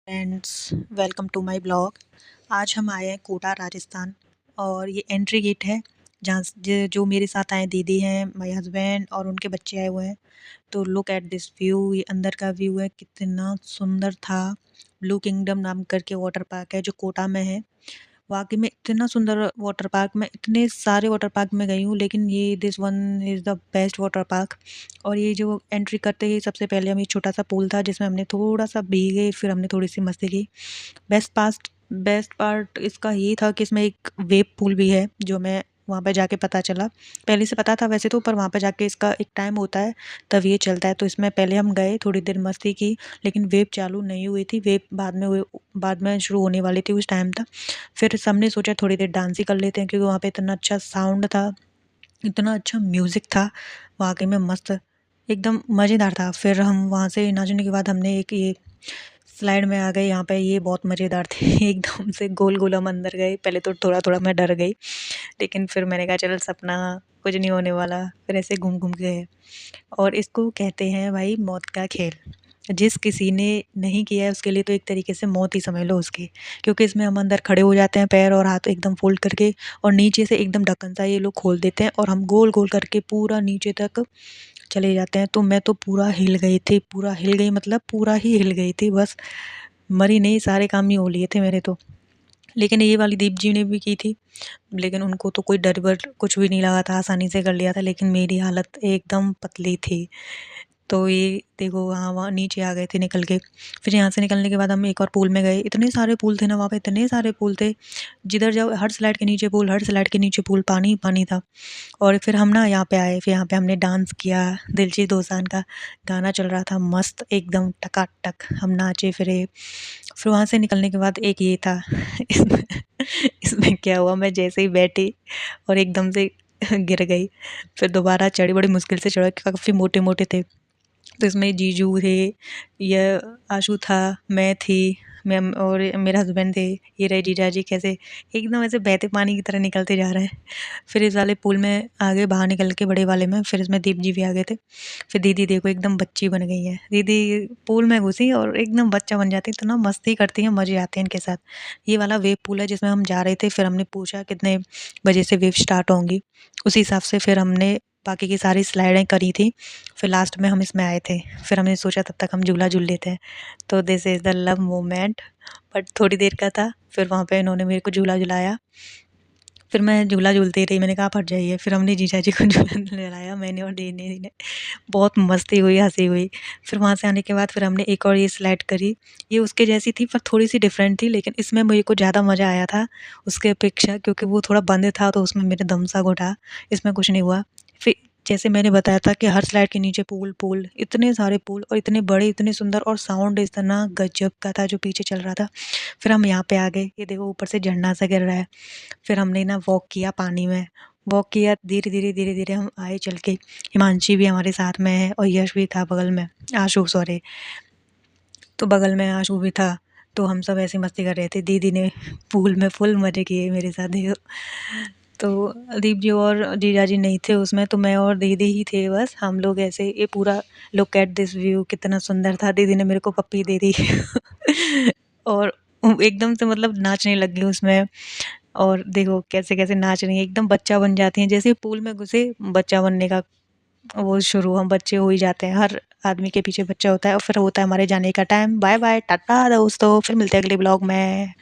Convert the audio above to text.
Friends, welcome to my blog. आज हम आए हैं कोटा राजस्थान और ये एंट्री गेट है जहाँ जो मेरे साथ आए दीदी हैं, माय हस्बैंड और उनके बच्चे आए हुए हैं। तो लुक एट दिस व्यू, ये अंदर का व्यू है, कितना सुंदर था। ब्लू किंगडम नाम करके वाटर पार्क है जो कोटा में है। वाकई में इतना सुंदर वाटर पार्क, मैं इतने सारे वाटर पार्क में गई हूँ लेकिन ये this one is the best water park. और ये जो एंट्री करते ही सबसे पहले हम, एक छोटा सा पूल था जिसमें हमने थोड़ा सा भीगे, फिर हमने थोड़ी सी मस्ती की। बेस्ट पार्ट इसका ये था कि इसमें एक वेव पूल भी है जो मैं वहाँ पे जाके पता चला। पहले से पता था वैसे तो, पर वहाँ पे जाके इसका एक टाइम होता है तब ये चलता है। तो इसमें पहले हम गए, थोड़ी देर मस्ती की, लेकिन वेव चालू नहीं हुई थी। वेव बाद में शुरू होने वाली थी, उस टाइम था। फिर सबने सोचा थोड़ी देर डांस ही कर लेते हैं क्योंकि वहाँ पे इतना अच्छा साउंड था, इतना अच्छा म्यूज़िक था, वाक़ई में मस्त, एकदम मज़ेदार था। फिर हम वहाँ से नाचने के बाद हमने एक ये स्लाइड में आ गए। यहाँ पे ये बहुत मज़ेदार थे एकदम से गोल-गोल हम अंदर गए। पहले तो थोड़ा-थोड़ा मैं डर गई, लेकिन फिर मैंने कहा चल सपना, कुछ नहीं होने वाला। फिर ऐसे घूम-घूम के गए। और इसको कहते हैं भाई मौत का खेल। जिस किसी ने नहीं किया है उसके लिए तो एक तरीके से मौत ही समझ लो उसकी, क्योंकि इसमें हम अंदर खड़े हो जाते हैं पैर और हाथ एकदम फ़ोल्ड करके, और नीचे से एकदम ढक्कन सा ये लोग खोल देते हैं और हम गोल-गोल करके पूरा नीचे तक चले जाते हैं। तो मैं तो पूरा हिल गई थी, पूरा हिल गई मतलब पूरा ही हिल गई थी, बस मरी नहीं, सारे काम ही हो लिए थे मेरे तो। लेकिन ये वाली दीप जी ने भी की थी, लेकिन उनको तो कोई डर वर कुछ भी नहीं लगा था, आसानी से कर लिया था, लेकिन मेरी हालत एकदम पतली थी। तो ये देखो वहाँ वहाँ नीचे आ गए थे निकल के। फिर यहाँ से निकलने के बाद हम एक और पूल में गए। इतने सारे पूल थे ना वहाँ पे, इतने सारे पूल थे, जिधर जाओ हर स्लाइड के नीचे पूल, हर स्लाइड के नीचे पूल, पानी ही पानी था। और फिर हम ना यहाँ पे आए, फिर यहाँ पे हमने डांस किया। दिलजीत दोसांझ का गाना चल रहा था मस्त एकदम टकाटक, हम नाचे फिरे। फिर वहाँ से निकलने के बाद एक ये था इसमें इसमें क्या हुआ, मैं जैसे ही बैठी और एकदम से गिर गई। फिर दोबारा चढ़ी, बड़ी मुश्किल से चढ़ा, काफ़ी मोटे-मोटे थे। तो इसमें जीजू थे, ये आशु था, मैं थी, मैम और मेरे हस्बैंड थे। ये रहे जीजाजी, कैसे एकदम ऐसे बहते पानी की तरह निकलते जा रहे हैं। फिर इस वाले पूल में आगे बाहर निकल के बड़े वाले में, फिर इसमें दीप जी भी आ गए थे। फिर दीदी देखो एकदम बच्ची बन गई है। दीदी पूल में घुसी और एकदम बच्चा बन जाती है, इतना मस्ती करती हैं, मज़े आते हैं इनके साथ। ये वाला वेव पूल है जिसमें हम जा रहे थे। फिर हमने पूछा कितने बजे से वेव स्टार्ट होंगी, उसी हिसाब से फिर हमने बाकी की सारी स्लाइडें करी थी। फिर लास्ट में हम इसमें आए थे। फिर हमने सोचा तब तक हम झूला झूल लेते हैं। तो this is the love moment, but थोड़ी देर का था। फिर वहाँ पे इन्होंने मेरे को झूला झुलाया, फिर मैं झूला झूलती रही, मैंने कहा आप हट जाइए। फिर हमने जीजा जी को झूला दिलाया, मैंने और दीदी ने। बहुत मस्ती हुई, हँसी हुई। फिर वहाँ से आने के बाद फिर हमने एक और ये स्लाइड करी। ये उसके जैसी थी पर थोड़ी-सी डिफरेंट थी, लेकिन इसमें मेरे को ज़्यादा मज़ा आया था उसके अपेक्षा, क्योंकि वो थोड़ा बंद था तो उसमें मेरे दम सा घुटा, इसमें कुछ नहीं हुआ। फिर जैसे मैंने बताया था कि हर स्लाइड के नीचे पूल पूल, इतने सारे पूल और इतने बड़े, इतने सुंदर, और साउंड इतना गज़ब का था जो पीछे चल रहा था। फिर हम यहाँ पे आ गए, ये देखो ऊपर से झरना सा गिर रहा है। फिर हमने ना वॉक किया पानी में, वॉक किया धीरे-धीरे हम आए चल के। हिमांशी भी हमारे साथ में है और यश भी था बगल में, आशु सॉरी। तो बगल में आशु भी था, तो हम सब ऐसे मस्ती कर रहे थे। दीदी ने पूल में फुल मज़े किए मेरे साथ देखो। तो दीप जी और जीजाजी नहीं थे उसमें, तो मैं और दीदी ही थे बस। हम लोग ऐसे ये पूरा लुक एट दिस व्यू, कितना सुंदर था। दीदी ने मेरे को पप्पी दे दी और एकदम से मतलब नाचने लग गई उसमें। और देखो कैसे-कैसे नाच रही हैं, एकदम बच्चा बन जाती हैं। जैसे ही पूल में घुसे, बच्चा बनने का वो शुरू, हम बच्चे हो ही जाते हैं। हर आदमी के पीछे बच्चा होता है और फिर होता है हमारे जाने का टाइम। बाय बाय, टाटा दोस्तों, फिर मिलते हैं अगले ब्लॉग में।